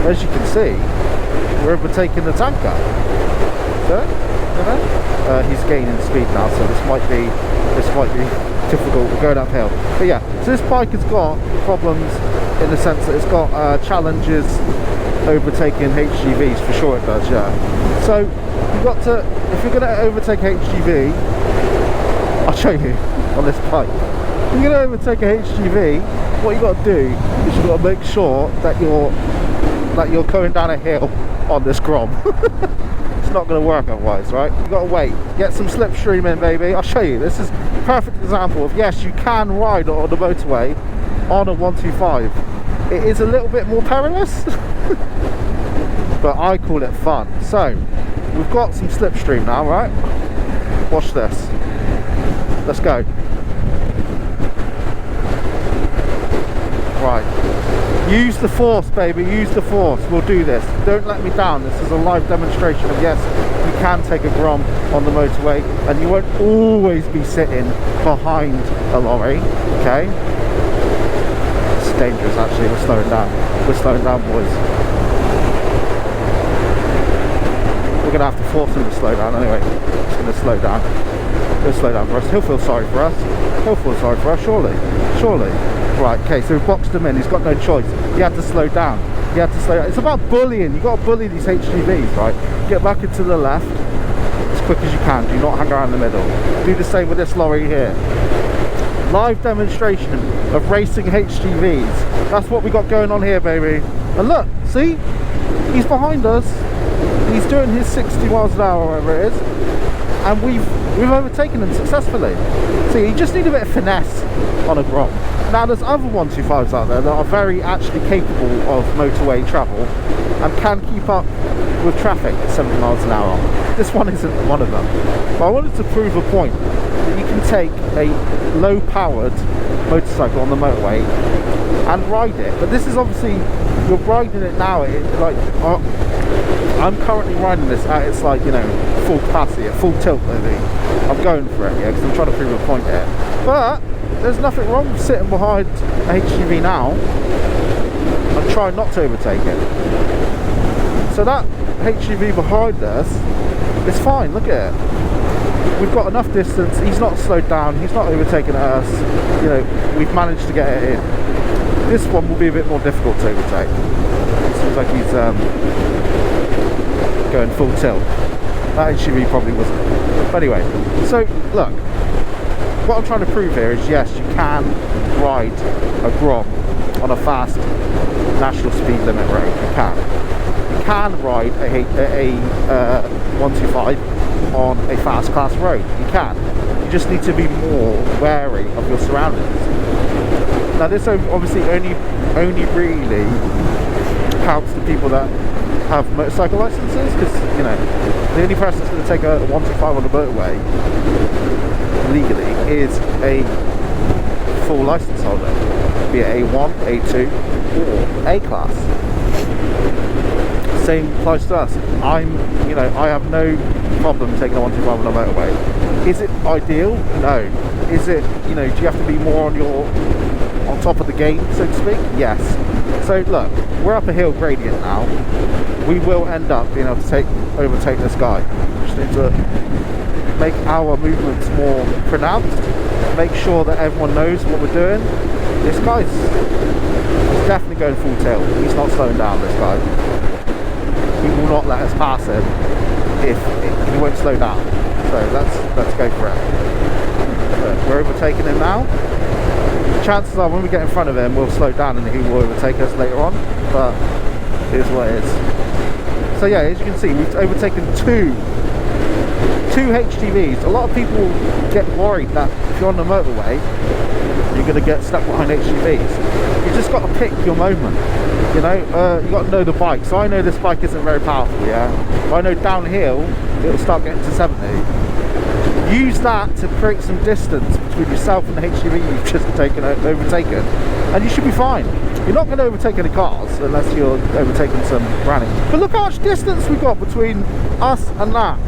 as you can see, we're overtaking the tanker. So, you know, he's gaining speed now, so this might be difficult. We're going uphill. But yeah, so this bike has got problems in the sense that it's got challenges overtaking HGVs, for sure it does, yeah. So you've got to, if you're going to overtake HGV, I'll show you on this bike. If you're going to overtake a HGV, what you got to do is you've got to make sure that you're going down a hill on this Grom. It's not going to work otherwise, right? You've got to wait, get some slipstream in, baby. I'll show you. This is a perfect example of, yes, you can ride on the motorway on a 125. It is a little bit more perilous, but I call it fun. So we've got some slipstream now, right? Watch this. Let's go. Right, use the force, baby, use the force. We'll do this. Don't let me down. This is a live demonstration of, yes, you can take a Grom on the motorway, and you won't always be sitting behind a lorry, okay? It's dangerous, actually. We're slowing down. We're slowing down, boys. We're going to have to force him to slow down anyway. He's going to slow down. He'll slow down for us. He'll feel sorry for us. He'll feel sorry for us, surely. Surely. Right, okay, so we've boxed him in. He's got no choice. He had to slow down. He had to slow down. It's about bullying. You've got to bully these HGVs, right? Get back into the left as quick as you can. Do not hang around the middle. Do the same with this lorry here. Live demonstration of racing HGVs. That's what we got going on here, baby. And look, see? He's behind us. He's doing his 60 miles an hour, whatever it is. And we've overtaken him successfully. See, you just need a bit of finesse on a Grom. Now there's other 125s out there that are very actually capable of motorway travel and can keep up with traffic at 70 miles an hour. This one isn't one of them. But I wanted to prove a point that you can take a low powered motorcycle on the motorway and ride it. But this is obviously, you're riding it now at like, I'm currently riding this at its, like, you know, full capacity, at full tilt, maybe. I'm going for it, yeah, because I'm trying to prove a point here. But there's nothing wrong with sitting behind a HGV now and trying not to overtake it. So that HGV behind us is fine, look at it. We've got enough distance, he's not slowed down, he's not overtaken us, you know, we've managed to get it in. This one will be a bit more difficult to overtake. It seems like he's going full tilt. That HGV probably wasn't. But anyway, so look, what I'm trying to prove here is, yes, you can ride a Grom on a fast national speed limit road. You can. You can ride a 125 on a fast class road. You can. You just need to be more wary of your surroundings. Now this obviously only really counts to people that have motorcycle licenses, because, you know, the only person that's going to take a 125 on the motorway legally is a full license holder, be it A1, A2 or A class. Same applies to us. I have no problem taking a 125 on the motorway. Is it ideal? No. Is it, you know, do you have to be more on top of the game, so to speak? Yes. So look, we're up a hill gradient now. We will end up being able to overtake this guy. Just need to make our movements more pronounced, make sure that everyone knows what we're doing. This guy's definitely going full tilt. He's not slowing down, this guy. He will not let us pass him if he won't slow down. So let's go for it. Look, we're overtaking him now. Chances are when we get in front of him, we'll slow down and he will overtake us later on, but here's what it is. So yeah, as you can see, we've overtaken two HGVs. A lot of people get worried that if you're on the motorway, you're going to get stuck behind HGVs. You just got to pick your moment, you know. You got to know the bike. So I know this bike isn't very powerful, yeah, but I know downhill it'll start getting to 70. Use that to create some distance between yourself and the HGV you've just overtaken, and you should be fine. You're not going to overtake any cars unless you're overtaking some granny. But look how much distance we've got between us and that.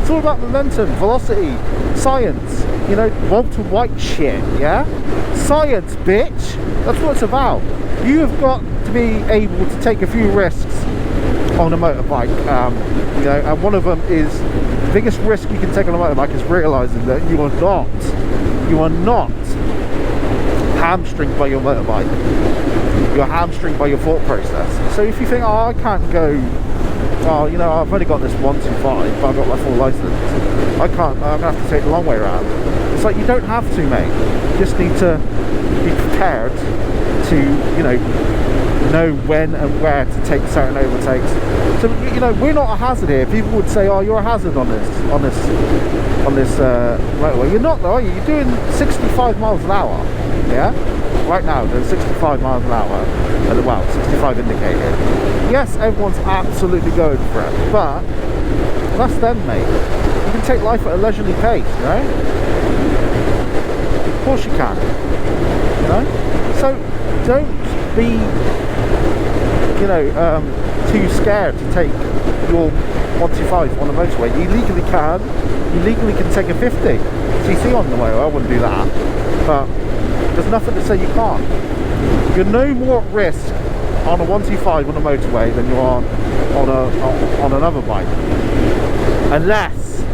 It's all about momentum, velocity, science, you know, Walter White shit, yeah? Science, bitch! That's what it's about. You have got to be able to take a few risks on a motorbike, you know, and one of them is the biggest risk you can take on a motorbike is realizing that you are not hamstringed by your motorbike. You're hamstringed by your thought process. So if you think, oh, I can't go, well, you know, I've only got this 125, but I've got my full license, I'm gonna have to take the long way around. It's like, you don't have to, mate. You just need to be prepared to, you know when and where to take certain overtakes. So, you know, we're not a hazard here. People would say, oh, you're a hazard on this motorway. You're not though, are you? You're doing 65 miles an hour, yeah? Right now, there's 65 miles an hour, well, 65 indicated. Yes, everyone's absolutely going for it, but that's them, mate. You can take life at a leisurely pace, you know? Of course you can, you know? So, don't be, you know, too scared to take your 125 on a motorway. You legally can take a 50cc on the way. I wouldn't do that, but there's nothing to say you can't. You're no more at risk on a 125 on a motorway than you are on another bike, unless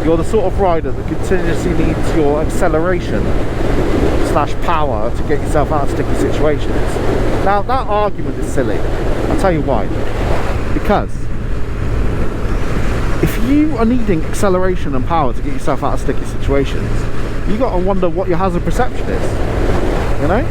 you're the sort of rider that continuously needs your acceleration / power to get yourself out of sticky situations. Now that argument is silly. I'll tell you why. Because if you are needing acceleration and power to get yourself out of sticky situations, you got to wonder what your hazard perception is. You know,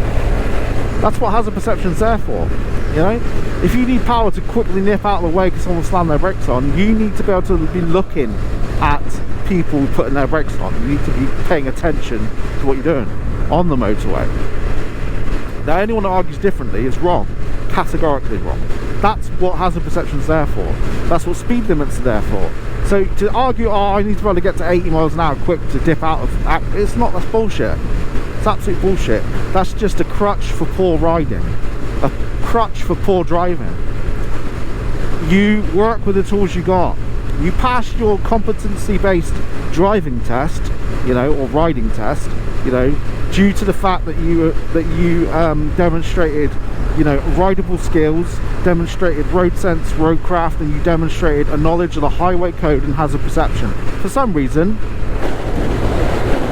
that's what hazard perception's there for. You know, if you need power to quickly nip out of the way because someone slammed their brakes on, you need to be able to be looking at people putting their brakes on. You need to be paying attention to what you're doing on the motorway. Now, anyone that argues differently is wrong, categorically wrong. That's what hazard perception's there for. That's what speed limits are there for. So to argue, oh, I need to be able to get to 80 miles an hour quick to dip out of, it's not. That's bullshit. It's absolute bullshit. That's just a crutch for poor riding, a crutch for poor driving. You work with the tools you got. You passed your competency-based driving test, you know, or riding test, you know, due to the fact that you demonstrated, you know, rideable skills, demonstrated road sense, roadcraft, and you demonstrated a knowledge of the highway code and hazard perception. For some reason,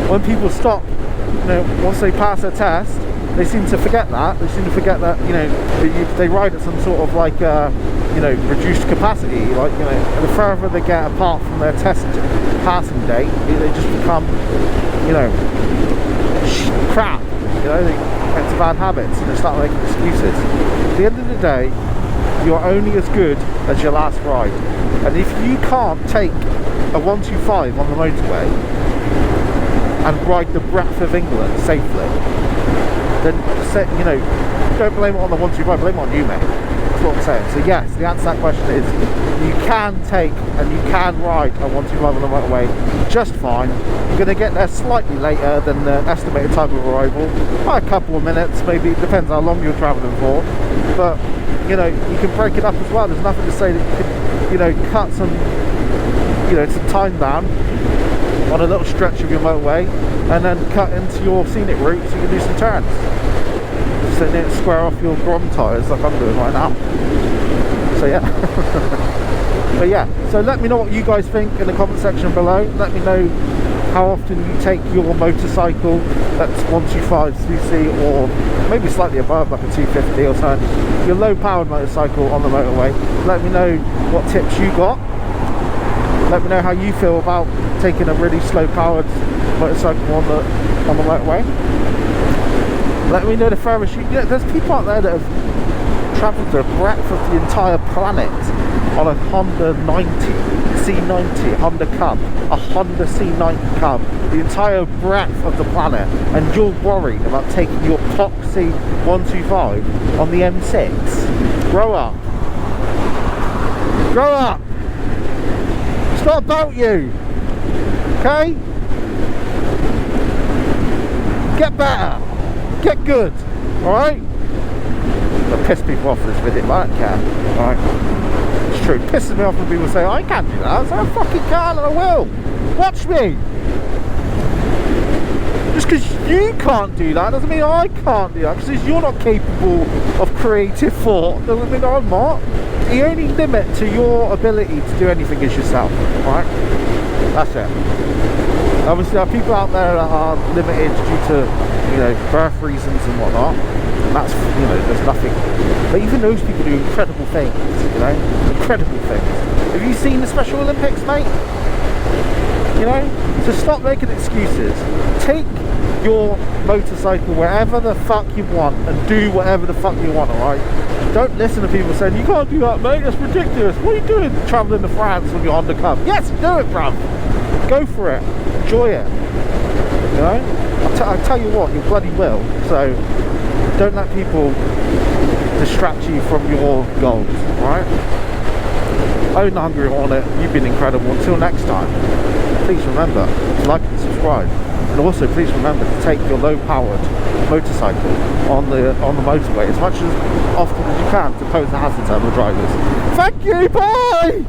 when people stop, you know, once they pass their test, they seem to forget that. They seem to forget that, you know, they ride at some sort of like, you know, reduced capacity. Like, you know, the further they get apart from their test passing date, they just become, you know, crap. You know, they get into bad habits and they start making excuses. At the end of the day, you're only as good as your last ride. And if you can't take a 125 on the motorway and ride the breadth of England safely, then, you know, don't blame it on the 125, blame it on you, mate. That's what I'm saying. So yes, the answer to that question is you can take and you can ride a 125 on the motorway just fine. You're going to get there slightly later than the estimated time of arrival, by a couple of minutes, maybe. It depends how long you're travelling for, but you know, you can break it up as well. There's nothing to say that you can, you know, cut some, you know, some time down on a little stretch of your motorway and then cut into your scenic route so you can do some turns. So you need to square off your Grom tyres like I'm doing right now. So yeah. But yeah, so let me know what you guys think in the comment section below. Let me know how often you take your motorcycle that's 125cc or maybe slightly above, like a 250 or something, your low powered motorcycle on the motorway. Let me know what tips you got. Let me know how you feel about taking a really slow powered motorcycle on the motorway. Let me know the furthest you know, there's people out there that have travelled the breadth of the entire planet on a Honda C90 Honda Cub, a Honda C90 Cub, the entire breadth of the planet, and you're worried about taking your poxy 125 on the M6. Grow up. Grow up. It's not about you. Okay? Get better. Get good. Alright? That piss people off this video, but I don't care. Alright? It's true. It pisses me off when people say, I can't do that. I say, I fucking can and I will. Watch me. Just because you can't do that doesn't mean I can't do that. Just because you're not capable of creative thought doesn't mean I'm not. The only limit to your ability to do anything is yourself, right? That's it. Obviously there are people out there that are limited due to, you know, birth reasons and whatnot, and that's, you know, there's nothing. But even those people do incredible things, you know, incredible things. Have you seen the Special Olympics, mate? You know, so stop making excuses. Take your motorcycle wherever the fuck you want and do whatever the fuck you want, alright? Don't listen to people saying, you can't do that, mate, that's ridiculous. What are you doing travelling to France when you're on the come? Yes, do it, bruv. Go for it. Enjoy it. You know? I'll tell you what, you bloody will. So, don't let people distract you from your goals, alright? Own the Hungry Hornet. You've been incredible. Until next time, please remember to like and subscribe. And also please remember to take your low-powered motorcycle on the motorway as much as often as you can to pose a hazard to other drivers. Thank you, bye!